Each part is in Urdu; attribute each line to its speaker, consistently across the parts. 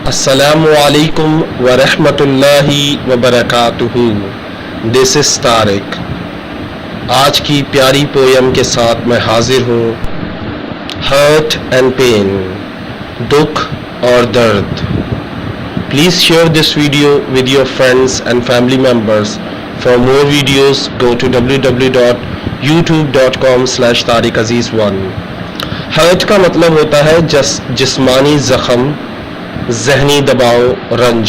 Speaker 1: Assalamu alaikum wa rahmatullahi wa barakatuhu. This is Tariq. آج کی پیاری پویم کے ساتھ میں حاضر ہوں. ہرٹ اینڈ پین، دکھ اور درد. Please share this video with your friends and family members. For more videos go to www.youtube.com/tariqaziz1. Hurt کا مطلب ہوتا ہے جسمانی زخم، ذہنی دباؤ، رنج.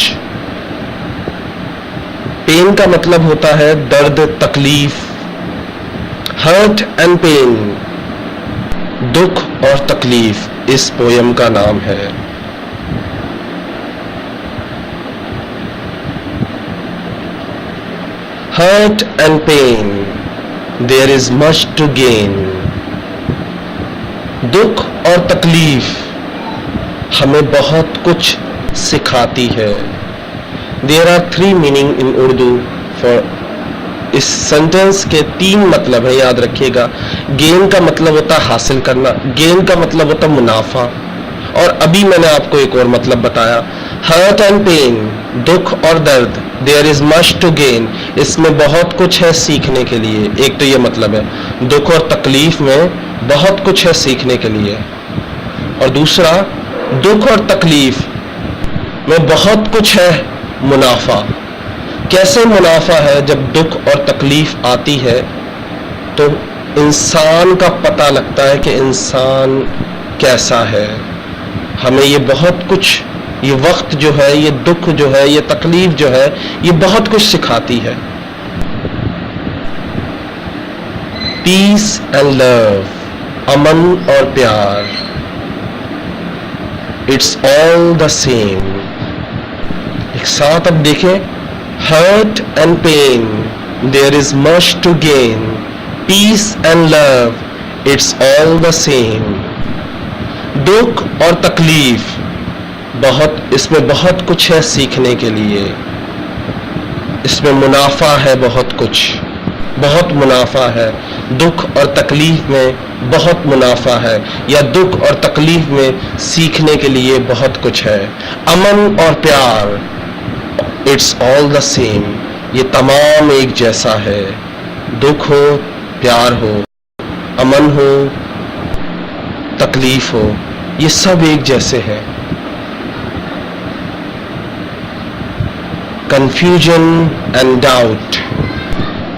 Speaker 1: پین کا مطلب ہوتا ہے درد، تکلیف. ہرٹ اینڈ پین، دکھ اور تکلیف اس پویم کا نام ہے. Hurt and pain, there is much to gain. دکھ اور تکلیف ہمیں بہت کچھ سکھاتی ہے. There are 3 meaning in Urdu for اس سینٹینس کے 3 مطلب ہیں، یاد رکھیے گا. گین کا مطلب ہوتا ہے حاصل کرنا، گین کا مطلب ہوتا ہے منافع، اور ابھی میں نے آپ کو ایک اور مطلب بتایا. ہرٹ اینڈ پین، دکھ اور درد. دیر از مچ ٹو گین، اس میں بہت کچھ ہے سیکھنے کے لیے. ایک تو یہ مطلب ہے دکھ اور تکلیف میں بہت کچھ ہے سیکھنے کے لیے، اور دوسرا دکھ اور تکلیف میں بہت کچھ ہے منافع. کیسے منافع ہے؟ جب دکھ اور تکلیف آتی ہے تو انسان کا پتہ لگتا ہے کہ انسان کیسا ہے. ہمیں یہ بہت کچھ، یہ وقت جو ہے، یہ دکھ جو ہے، یہ تکلیف جو ہے، یہ بہت کچھ سکھاتی ہے. پیس اینڈ لو، امن اور پیار. It's all the same. ایک ساتھ اب دیکھیں. Hurt and pain, there is much to gain. Peace and love, it's all the same. دکھ اور تکلیف اس میں بہت کچھ ہے سیکھنے کے لیے. اس میں منافع ہے، بہت کچھ، بہت منافع ہے. دکھ اور تکلیف میں بہت منافع ہے، یا دکھ اور تکلیف میں سیکھنے کے لیے بہت کچھ ہے. امن اور پیار، اٹس آل دا سیم. یہ تمام ایک جیسا ہے. دکھ ہو، پیار ہو، امن ہو، تکلیف ہو، یہ سب ایک جیسے ہیں. Confusion and doubt.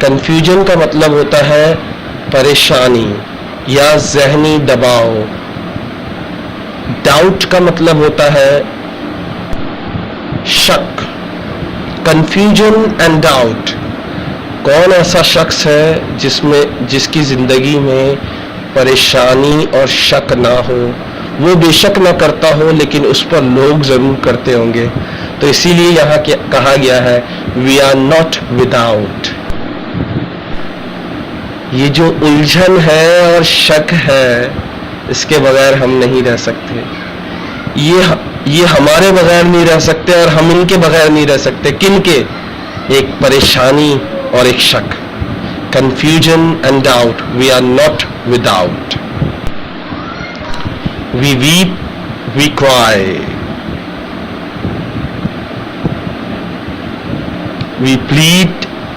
Speaker 1: کنفیوژن کا مطلب ہوتا ہے پریشانی یا ذہنی دباؤ. ڈاؤٹ کا مطلب ہوتا ہے شک. Confusion and doubt. کون ایسا شخص ہے جس کی زندگی میں پریشانی اور شک نہ ہو؟ وہ بے شک نہ کرتا ہو، لیکن اس پر لوگ ضرور کرتے ہوں گے. تو اسی لیے یہاں کہا گیا ہے وی آر ناٹ وداؤٹ. یہ جو الجھن ہے اور شک ہے، اس کے بغیر ہم نہیں رہ سکتے. یہ ہمارے بغیر نہیں رہ سکتے، اور ہم ان کے بغیر نہیں رہ سکتے. کن کے؟ ایک پریشانی اور ایک شک. Confusion and doubt, we are not without. We weep, we cry. We plead,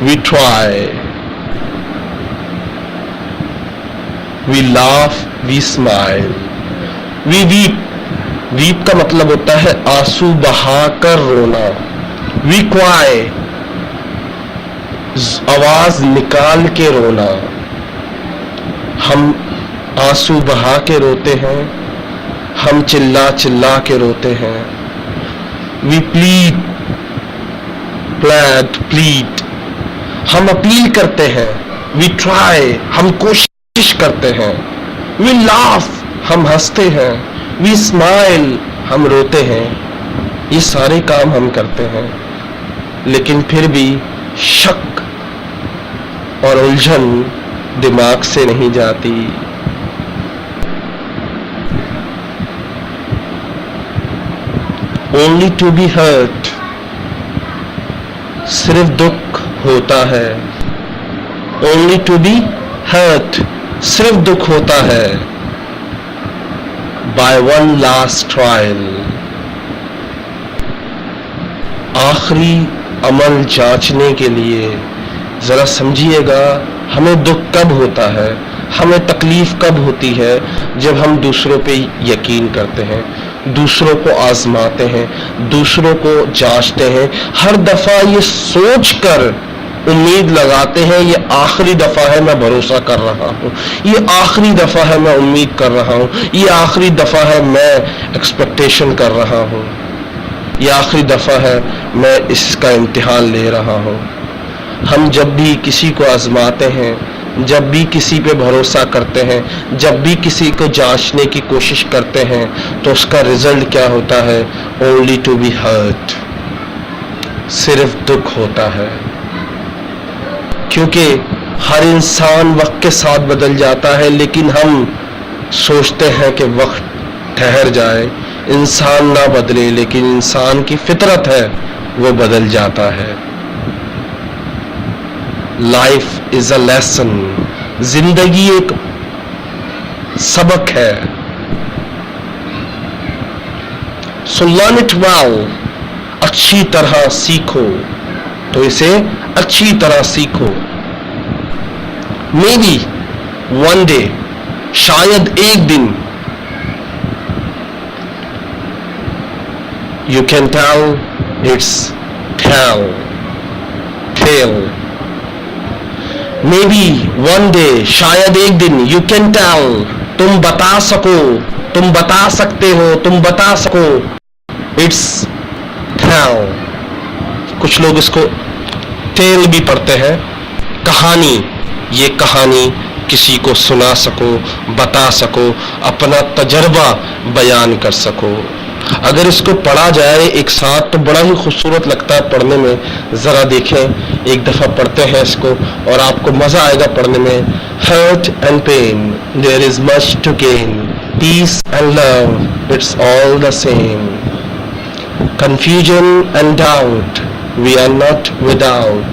Speaker 1: we try. We laugh, we smile. We weep. Weep کا مطلب ہوتا ہے آنسو بہا کر رونا. We cry، آواز نکال کے رونا. ہم آنسو بہا کے روتے ہیں، ہم چلا چلا کے روتے ہیں. وی پلیڈ، پلیڈ، ہم اپیل کرتے ہیں. وی ٹرائی، ہم کوشش کرتے ہیں. وی لاف، ہم ہنستے ہیں. وی اسمائل، ہم روتے ہیں. یہ سارے کام ہم کرتے ہیں، لیکن پھر بھی شک اور الجھن دماغ سے نہیں جاتی. Only to be hurt، صرف دکھ ہوتا ہے. Only to be hurt، صرف دکھ ہوتا ہے. by one last trial. آخری عمل جانچنے کے لیے ذرا سمجھیے گا ہمیں دکھ کب ہوتا ہے, ہمیں تکلیف کب ہوتی ہے, جب ہم دوسروں پہ یقین کرتے ہیں, دوسروں کو آزماتے ہیں, دوسروں کو جانچتے ہیں, ہر دفعہ یہ سوچ کر امید لگاتے ہیں یہ آخری دفعہ ہے میں بھروسہ کر رہا ہوں, یہ آخری دفعہ ہے میں امید کر رہا ہوں, یہ آخری دفعہ ہے میں ایکسپیکٹیشن کر رہا ہوں, یہ آخری دفعہ ہے میں اس کا امتحان لے رہا ہوں. ہم جب بھی کسی کو آزماتے ہیں, جب بھی کسی پہ بھروسہ کرتے ہیں, جب بھی کسی کو جانچنے کی کوشش کرتے ہیں تو اس کا رزلٹ کیا ہوتا ہے؟ only to be hurt, صرف دکھ ہوتا ہے. کیونکہ ہر انسان وقت کے ساتھ بدل جاتا ہے, لیکن ہم سوچتے ہیں کہ وقت ٹھہر جائے, انسان نہ بدلے, لیکن انسان کی فطرت ہے وہ بدل جاتا ہے. لائف از اے لیسن, زندگی ایک سبق ہے. So learn it well, اچھی طرح سیکھو, تو اسے اچھی طرح سیکھو. Maybe one day, شاید ایک دن, you can tell its tale. Maybe one day, شاید ایک دن, you can tell, تم بتا سکو, تم بتا سکتے ہو, تم بتا سکو, it's tale. کچھ لوگ اس کو ٹیل بھی پڑھتے ہیں, کہانی. یہ کہانی کسی کو سنا سکو, بتا سکو, اپنا تجربہ بیان کر سکو. اگر اس کو پڑھا جائے ایک ساتھ تو بڑا ہی خوبصورت لگتا ہے پڑھنے میں. ذرا دیکھیں, ایک دفعہ پڑھتے ہیں اس کو اور آپ کو مزہ آئے گا پڑھنے میں. Hurt and pain, there is much to gain. Peace and love, it's all the same. Confusion and doubt, we are not without.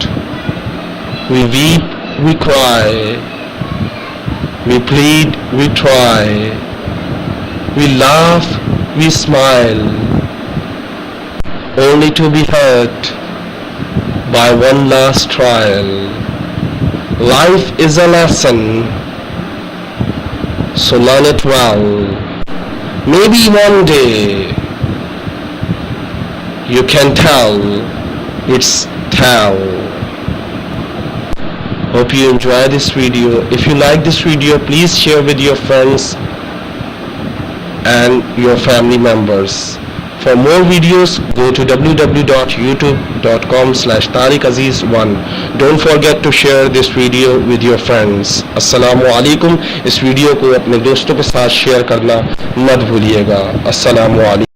Speaker 1: We weep, we cry. We plead, we try. We laugh, we smile, only to be hurt by one last trial. Life is a lesson, so learn it well. Maybe one day you can tell its tale. Hope you enjoy this video. If you like this video, please share with your friends and your family members. For more videos, go to www.youtube.com/TariqAziz1. Don't forget to share this video with your friends. Assalamu alaikum. اس ویڈیو کو اپنے دوستوں کے ساتھ شیئر کرنا مت بھولیے گا. السلام علیکم.